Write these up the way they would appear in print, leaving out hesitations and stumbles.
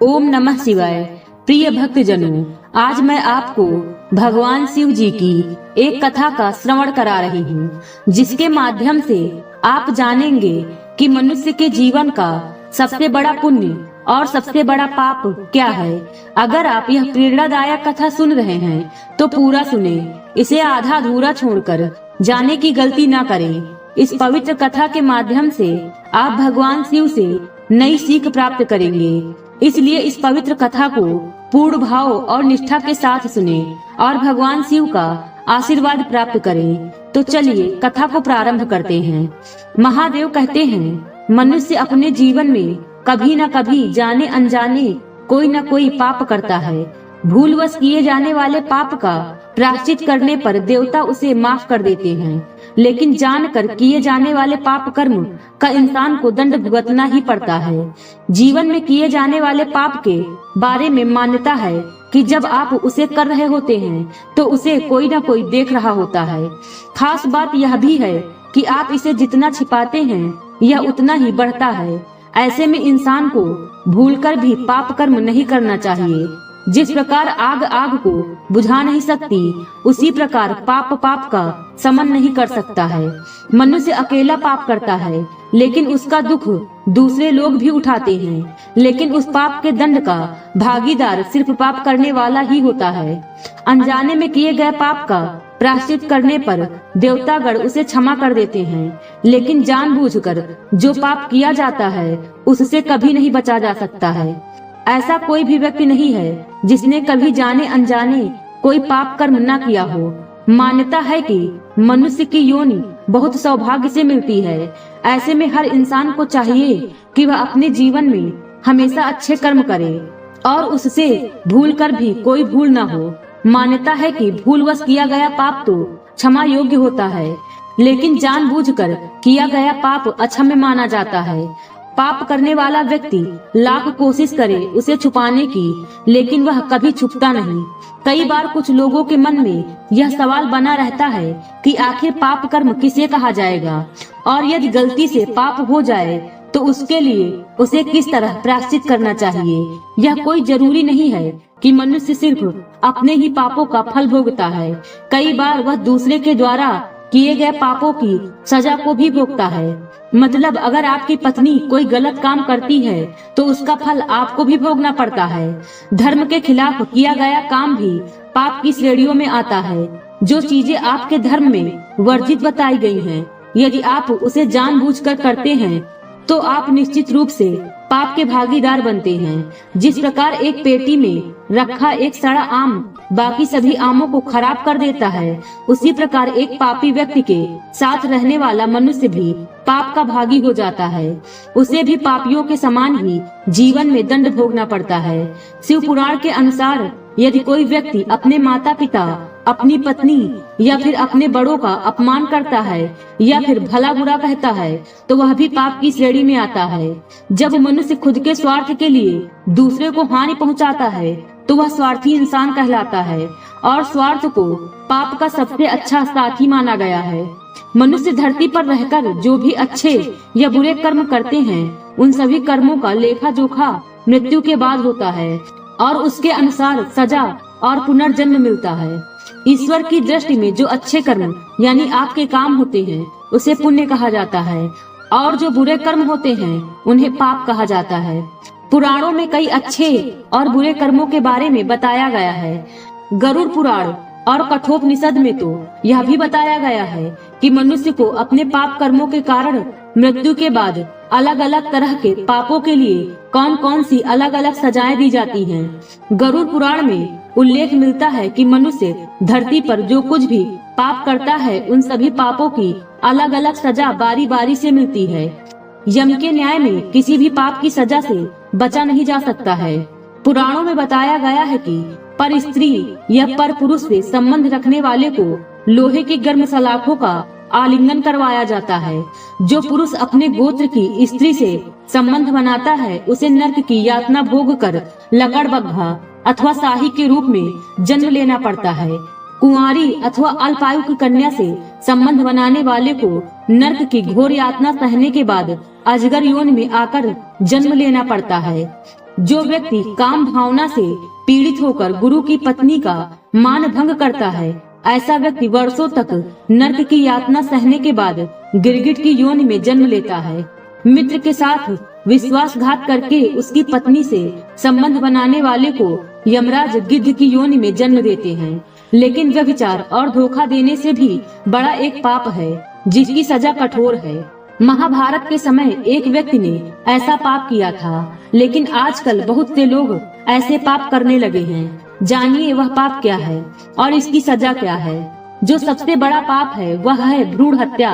ओम नमः शिवाय। प्रिय भक्तजनों, आज मैं आपको भगवान शिव जी की एक कथा का श्रवण करा रही हूँ, जिसके माध्यम से आप जानेंगे कि मनुष्य के जीवन का सबसे बड़ा पुण्य और सबसे बड़ा पाप क्या है। अगर आप यह प्रेरणादायक कथा सुन रहे हैं तो पूरा सुने, इसे आधा अधूरा छोड़कर जाने की गलती ना करें। इस पवित्र कथा के माध्यम से आप भगवान शिव से नई सीख प्राप्त करेंगे। इसलिए इस पवित्र कथा को पूर्ण भाव और निष्ठा के साथ सुने और भगवान शिव का आशीर्वाद प्राप्त करें। तो चलिए कथा को प्रारंभ करते हैं। महादेव कहते हैं, मनुष्य अपने जीवन में कभी न कभी जाने अनजाने कोई न कोई पाप करता है। भूलवश किए जाने वाले पाप का प्रायश्चित करने पर देवता उसे माफ कर देते हैं, लेकिन जानकर किए जाने वाले पाप कर्म का इंसान को दंड भुगतना ही पड़ता है। जीवन में किए जाने वाले पाप के बारे में मान्यता है कि जब आप उसे कर रहे होते हैं तो उसे कोई न कोई देख रहा होता है। खास बात यह भी है कि आप इसे जितना छिपाते हैं यह उतना ही बढ़ता है। ऐसे में इंसान को भूलकर भी पाप कर्म नहीं करना चाहिए। जिस प्रकार आग आग को बुझा नहीं सकती, उसी प्रकार पाप पाप का शमन नहीं कर सकता है। मनुष्य अकेला पाप करता है, लेकिन उसका दुख दूसरे लोग भी उठाते हैं, लेकिन उस पाप के दंड का भागीदार सिर्फ पाप करने वाला ही होता है। अनजाने में किए गए पाप का प्रायश्चित करने पर देवतागण उसे क्षमा कर देते हैं, लेकिन जानबूझकर जो पाप किया जाता है उससे कभी नहीं बचा जा सकता है। ऐसा कोई भी व्यक्ति नहीं है जिसने कभी जाने अनजाने कोई पाप कर्म न किया हो। मान्यता है कि मनुष्य की योनि बहुत सौभाग्य से मिलती है। ऐसे में हर इंसान को चाहिए कि वह अपने जीवन में हमेशा अच्छे कर्म करे और उससे भूल कर भी कोई भूल न हो। मान्यता है कि भूलवश किया गया पाप तो क्षमा योग्य होता है, लेकिन जानबूझकर किया गया पाप अक्षम्य माना जाता है। पाप करने वाला व्यक्ति लाख कोशिश करे उसे छुपाने की, लेकिन वह कभी छुपता नहीं। कई बार कुछ लोगों के मन में यह सवाल बना रहता है कि आखिर पाप कर्म किसे कहा जाएगा, और यदि गलती से पाप हो जाए तो उसके लिए उसे किस तरह प्रायश्चित करना चाहिए। यह कोई जरूरी नहीं है कि मनुष्य सिर्फ अपने ही पापों का फल भोगता है। कई बार वह दूसरे के द्वारा किए गए पापों की सजा को भी भोगता है। मतलब अगर आपकी पत्नी कोई गलत काम करती है तो उसका फल आपको भी भोगना पड़ता है। धर्म के खिलाफ किया गया काम भी पाप की श्रेणियों में आता है। जो चीजें आपके धर्म में वर्जित बताई गई हैं, यदि आप उसे जानबूझकर करते हैं तो आप निश्चित रूप से पाप के भागीदार बनते हैं। जिस प्रकार एक पेटी में रखा एक सड़ा आम बाकी सभी आमों को खराब कर देता है, उसी प्रकार एक पापी व्यक्ति के साथ रहने वाला मनुष्य भी पाप का भागी हो जाता है। उसे भी पापियों के समान ही जीवन में दंड भोगना पड़ता है। शिव पुराण के अनुसार यदि कोई व्यक्ति अपने माता पिता, अपनी पत्नी या फिर अपने बड़ों का अपमान करता है या फिर भला बुरा कहता है तो वह भी पाप की श्रेणी में आता है। जब मनुष्य खुद के स्वार्थ के लिए दूसरे को हानि पहुंचाता है तो वह स्वार्थी इंसान कहलाता है, और स्वार्थ को पाप का सबसे अच्छा साथी माना गया है। मनुष्य धरती पर रहकर जो भी अच्छे या बुरे कर्म करते हैं, उन सभी कर्मों का लेखा जोखा मृत्यु के बाद होता है और उसके अनुसार सजा और पुनर्जन्म मिलता है। ईश्वर की दृष्टि में जो अच्छे कर्म यानी आपके काम होते हैं उसे पुण्य कहा जाता है, और जो बुरे कर्म होते हैं उन्हें पाप कहा जाता है। पुराणों में कई अच्छे और बुरे कर्मों के बारे में बताया गया है। गरुड़ पुराण और कठोपनिषद में तो यह भी बताया गया है कि मनुष्य को अपने पाप कर्मों के कारण मृत्यु के बाद अलग अलग तरह के पापों के लिए कौन कौन सी अलग अलग सजाएं दी जाती हैं। गरुड़ पुराण में उल्लेख मिलता है कि मनुष्य धरती पर जो कुछ भी पाप करता है उन सभी पापों की अलग अलग सजा बारी बारी से मिलती है। यम के न्याय में किसी भी पाप की सजा से बचा नहीं जा सकता है। पुराणों में बताया गया है कि पर स्त्री या पर पुरुष से संबंध रखने वाले को लोहे की गर्म सलाखों का आलिंगन करवाया जाता है। जो पुरुष अपने गोत्र की स्त्री से संबंध बनाता है उसे नरक की यातना भोग कर लकड़बग्घा अथवा शाही के रूप में जन्म लेना पड़ता है। कुंवारी अथवा अल्पायु की कन्या से संबंध बनाने वाले को नरक की घोर यातना सहने के बाद अजगर योनि में आकर जन्म लेना पड़ता है। जो व्यक्ति काम भावना से पीड़ित होकर गुरु की पत्नी का मान भंग करता है, ऐसा व्यक्ति वर्षों तक नरक की यातना सहने के बाद गिरगिट की योनि में जन्म लेता है। मित्र के साथ विश्वासघात करके उसकी पत्नी से संबंध बनाने वाले को यमराज गिद्ध की योनि में जन्म देते हैं। लेकिन व्यभिचार और धोखा देने से भी बड़ा एक पाप है जिसकी सजा कठोर है। महाभारत के समय एक व्यक्ति ने ऐसा पाप किया था, लेकिन आजकल बहुत से लोग ऐसे पाप करने लगे हैं। जानिए वह पाप क्या है और इसकी सजा क्या है। जो सबसे बड़ा पाप है वह है भ्रूण हत्या।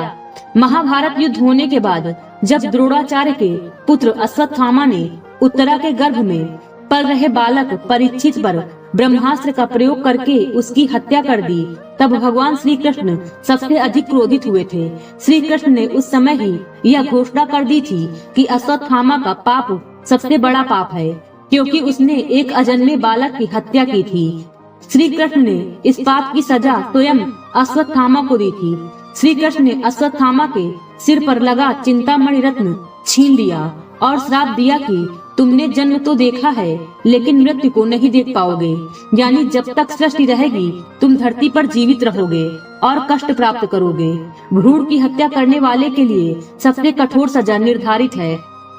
महाभारत युद्ध होने के बाद जब द्रोणाचार्य के पुत्र अश्वत्थामा ने उत्तरा के गर्भ में पल रहे बालक परीक्षित पर ब्रह्मास्त्र का प्रयोग करके उसकी हत्या कर दी, तब भगवान श्री कृष्ण सबसे अधिक क्रोधित हुए थे। श्री कृष्ण ने उस समय ही यह घोषणा कर दी थी कि अश्वत्थामा का पाप सबसे बड़ा पाप है, क्योंकि उसने एक अजन्मे बालक की हत्या की थी। श्री कृष्ण ने इस पाप की सजा स्वयं अश्वत्थामा को दी थी। श्री कृष्ण ने अश्वत्थामा के सिर पर लगा चिंतामणि रत्न छीन लिया और श्राप दिया कि तुमने जन्म तो देखा है लेकिन मृत्यु को नहीं देख पाओगे, यानी जब तक सृष्टि रहेगी तुम धरती पर जीवित रहोगे और कष्ट प्राप्त करोगे। भ्रूण की हत्या करने वाले के लिए सबसे कठोर सजा निर्धारित है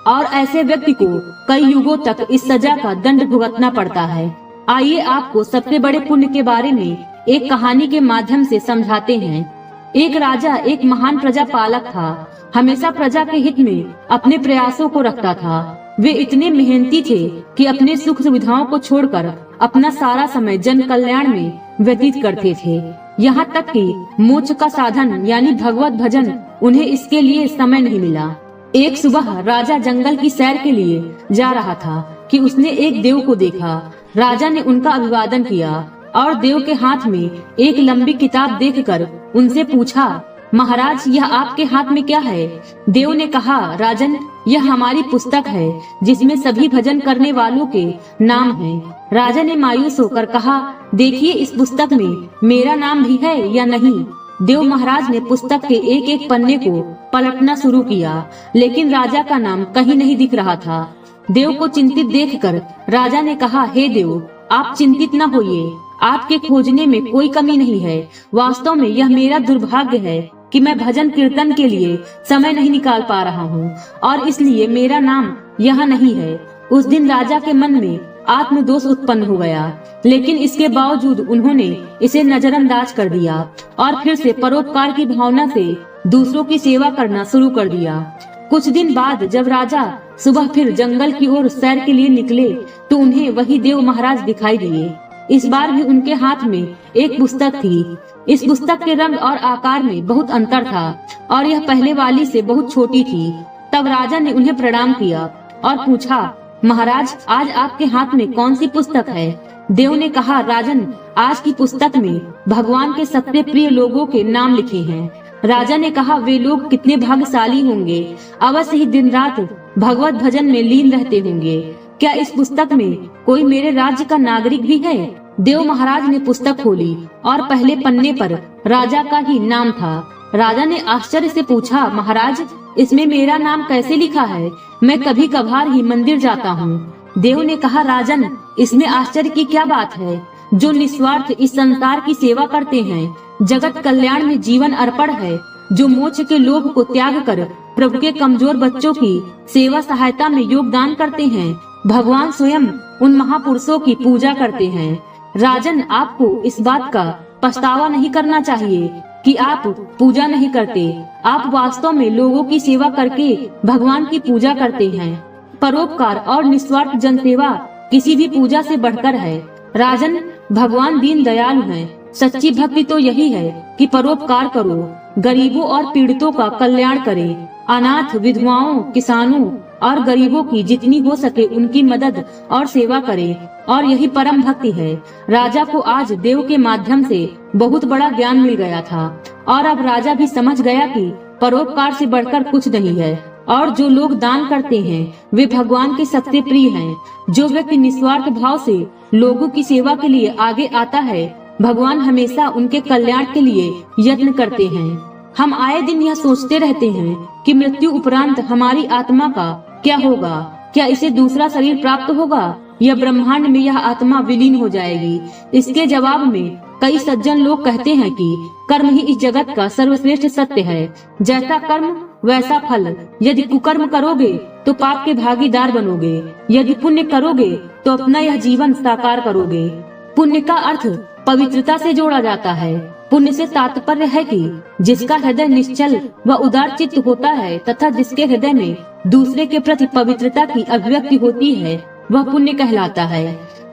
और ऐसे व्यक्ति को कई युगों तक इस सजा का दंड भुगतना पड़ता है। आइए आपको सबसे बड़े पुण्य के बारे में एक कहानी के माध्यम से समझाते हैं। एक राजा एक महान प्रजा पालक था, हमेशा प्रजा के हित में अपने प्रयासों को रखता था। वे इतने मेहनती थे कि अपने सुख सुविधाओं को छोड़कर अपना सारा समय जन कल्याण में व्यतीत करते थे। यहाँ तक कि मोक्ष का साधन यानी भगवत भजन उन्हें इसके लिए समय नहीं मिला। एक सुबह राजा जंगल की सैर के लिए जा रहा था कि उसने एक देव को देखा। राजा ने उनका अभिवादन किया और देव के हाथ में एक लंबी किताब देखकर उनसे पूछा, महाराज यह आपके हाथ में क्या है? देव ने कहा, राजन यह हमारी पुस्तक है जिसमें सभी भजन करने वालों के नाम हैं। राजा ने मायूस होकर कहा, देखिए इस पुस्तक में मेरा नाम भी है या नहीं? देव महाराज ने पुस्तक के एक एक पन्ने को पलटना शुरू किया, लेकिन राजा का नाम कहीं नहीं दिख रहा था। देव को चिंतित देखकर राजा ने कहा, हे देव आप चिंतित न होइए, आपके खोजने में कोई कमी नहीं है। वास्तव में यह मेरा दुर्भाग्य है कि मैं भजन कीर्तन के लिए समय नहीं निकाल पा रहा हूँ और इसलिए मेरा नाम यहाँ नहीं है। उस दिन राजा के मन में आत्मदोष उत्पन्न हो गया, लेकिन इसके बावजूद उन्होंने इसे नजरअंदाज कर दिया और फिर से परोपकार की भावना से दूसरों की सेवा करना शुरू कर दिया। कुछ दिन बाद जब राजा सुबह फिर जंगल की ओर सैर के लिए निकले तो उन्हें वही देव महाराज दिखाई दिए। इस बार भी उनके हाथ में एक पुस्तक थी। इस पुस्तक के रंग और आकार में बहुत अंतर था और यह पहले वाली से बहुत छोटी थी। तब राजा ने उन्हें प्रणाम किया और पूछा, महाराज आज आपके हाथ में कौन सी पुस्तक है? देव ने कहा, राजन आज की पुस्तक में भगवान के सबसे प्रिय लोगों के नाम लिखे हैं। राजा ने कहा, वे लोग कितने भाग्यशाली होंगे, अवश्य ही दिन रात भगवत भजन में लीन रहते होंगे। क्या इस पुस्तक में कोई मेरे राज्य का नागरिक भी है? देव महाराज ने पुस्तक खोली और पहले पन्ने पर राजा का ही नाम था। राजा ने आश्चर्य से पूछा, महाराज इसमें मेरा नाम कैसे लिखा है? मैं कभी कभार ही मंदिर जाता हूँ। देव ने कहा, राजन इसमें आश्चर्य की क्या बात है? जो निस्वार्थ इस संसार की सेवा करते हैं, जगत कल्याण में जीवन अर्पण है, जो मोक्ष के लोभ को त्याग कर प्रभु के कमजोर बच्चों की सेवा सहायता में योगदान करते हैं, भगवान स्वयं उन महापुरुषों की पूजा करते हैं। राजन आपको इस बात का पछतावा नहीं करना चाहिए कि आप पूजा नहीं करते। आप वास्तव में लोगों की सेवा करके भगवान की पूजा करते हैं। परोपकार और निस्वार्थ जनसेवा किसी भी पूजा से बढ़कर है। राजन भगवान दीन दयालु हैं। सच्ची भक्ति तो यही है कि परोपकार करो, गरीबों और पीड़ितों का कल्याण करे, अनाथ विधवाओं किसानों और गरीबों की जितनी हो सके उनकी मदद और सेवा करे, और यही परम भक्ति है। राजा को आज देव के माध्यम से बहुत बड़ा ज्ञान मिल गया था और अब राजा भी समझ गया कि परोपकार से बढ़कर कुछ नहीं है और जो लोग दान करते हैं वे भगवान के सबसे प्रिय हैं। जो व्यक्ति निस्वार्थ भाव से लोगों की सेवा के लिए आगे आता है, भगवान हमेशा उनके कल्याण के लिए यत्न करते हैं। हम आए दिन यह सोचते रहते हैं कि मृत्यु उपरांत हमारी आत्मा का क्या होगा, क्या इसे दूसरा शरीर प्राप्त होगा या ब्रह्मांड में यह आत्मा विलीन हो जाएगी? इसके जवाब में कई सज्जन लोग कहते हैं कि कर्म ही इस जगत का सर्वश्रेष्ठ सत्य है। जैसा कर्म वैसा फल। यदि कुकर्म करोगे तो पाप के भागीदार बनोगे, यदि पुण्य करोगे तो अपना यह जीवन साकार करोगे। पुण्य का अर्थ पवित्रता से जोड़ा जाता है। पुण्य से तात्पर्य है कि जिसका हृदय निश्चल व उदार चित्त होता है तथा जिसके हृदय में दूसरे के प्रति पवित्रता की अभिव्यक्ति होती है, वह पुण्य कहलाता है।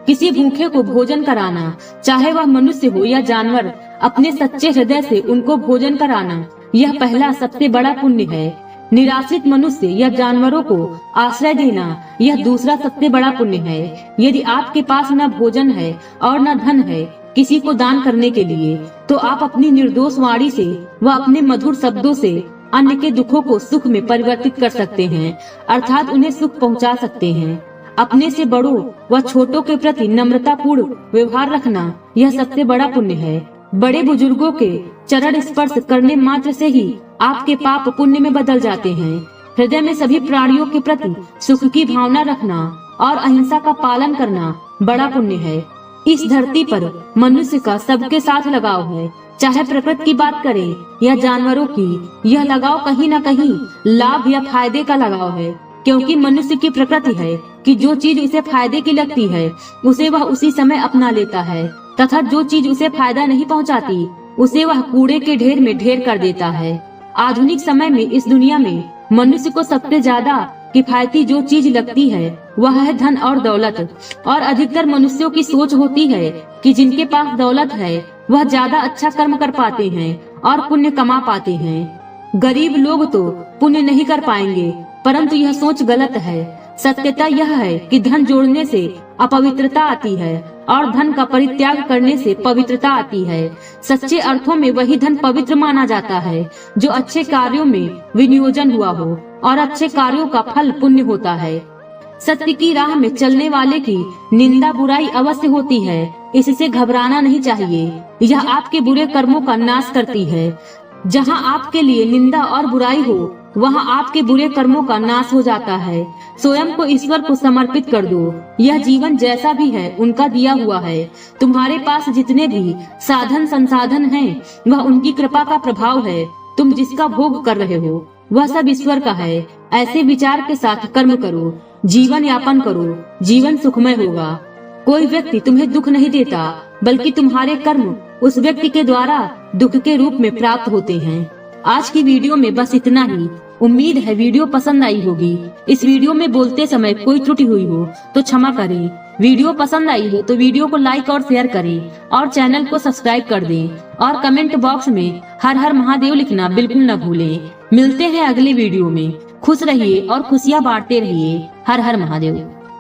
किसी भूखे को भोजन कराना, चाहे वह मनुष्य हो या जानवर, अपने सच्चे हृदय से उनको भोजन कराना, यह पहला सबसे बड़ा पुण्य है। निराश्रित मनुष्य या जानवरों को आश्रय देना, यह दूसरा सबसे बड़ा पुण्य है। यदि आपके पास न भोजन है और न धन है किसी को दान करने के लिए, तो आप अपनी निर्दोष वाणी से व अपने मधुर शब्दों से अन्य के दुखों को सुख में परिवर्तित कर सकते हैं, अर्थात उन्हें सुख पहुंचा सकते हैं। अपने से बड़ों व छोटों के प्रति नम्रता पूर्ण व्यवहार रखना, यह सबसे बड़ा पुण्य है। बड़े बुजुर्गों के चरण स्पर्श करने मात्र से ही आपके पाप पुण्य में बदल जाते हैं। हृदय में सभी प्राणियों के प्रति सुख की भावना रखना और अहिंसा का पालन करना बड़ा पुण्य है। इस धरती पर मनुष्य का सबके साथ लगाव है, चाहे प्रकृति की बात करें या जानवरों की। यह लगाव कहीं न कहीं लाभ या फायदे का लगाव है, क्योंकि मनुष्य की प्रकृति है कि जो चीज उसे फायदे की लगती है उसे वह उसी समय अपना लेता है, तथा जो चीज उसे फायदा नहीं पहुंचाती उसे वह कूड़े के ढेर में ढेर कर देता है। आधुनिक समय में इस दुनिया में मनुष्य को सबसे ज्यादा किफायती जो चीज लगती है वह है धन और दौलत। और अधिकतर मनुष्यों की सोच होती है कि जिनके पास दौलत है वह ज्यादा अच्छा कर्म कर पाते हैं और पुण्य कमा पाते हैं। गरीब लोग तो पुण्य नहीं कर पाएंगे, परंतु यह सोच गलत है। सत्यता यह है कि धन जोड़ने से अपवित्रता आती है और धन का परित्याग करने से पवित्रता आती है। सच्चे अर्थों में वही धन पवित्र माना जाता है जो अच्छे कार्यों में विनियोजन हुआ हो, और अच्छे कार्यों का फल पुण्य होता है। सत्य की राह में चलने वाले की निंदा बुराई अवश्य होती है, इससे घबराना नहीं चाहिए। यह आपके बुरे कर्मों का नाश करती है। जहाँ आपके लिए निंदा और बुराई हो वहाँ आपके बुरे कर्मों का नाश हो जाता है। स्वयं को ईश्वर को समर्पित कर दो। यह जीवन जैसा भी है उनका दिया हुआ है। तुम्हारे पास जितने भी साधन संसाधन हैं वह उनकी कृपा का प्रभाव है। तुम जिसका भोग कर रहे हो वह सब ईश्वर का है। ऐसे विचार के साथ कर्म करो, जीवन यापन करो, जीवन सुखमय होगा। कोई व्यक्ति तुम्हें दुख नहीं देता, बल्कि तुम्हारे कर्म उस व्यक्ति के द्वारा दुख के रूप में प्राप्त होते हैं। आज की वीडियो में बस इतना ही। उम्मीद है वीडियो पसंद आई होगी। इस वीडियो में बोलते समय कोई त्रुटि हुई हो तो क्षमा करें। वीडियो पसंद आई हो तो वीडियो को लाइक और शेयर करें और चैनल को सब्सक्राइब कर दें, और कमेंट बॉक्स में हर हर महादेव लिखना बिल्कुल न भूलें। मिलते हैं अगले वीडियो में। खुश रहिए और खुशियाँ बांटते रहिए। हर हर महादेव।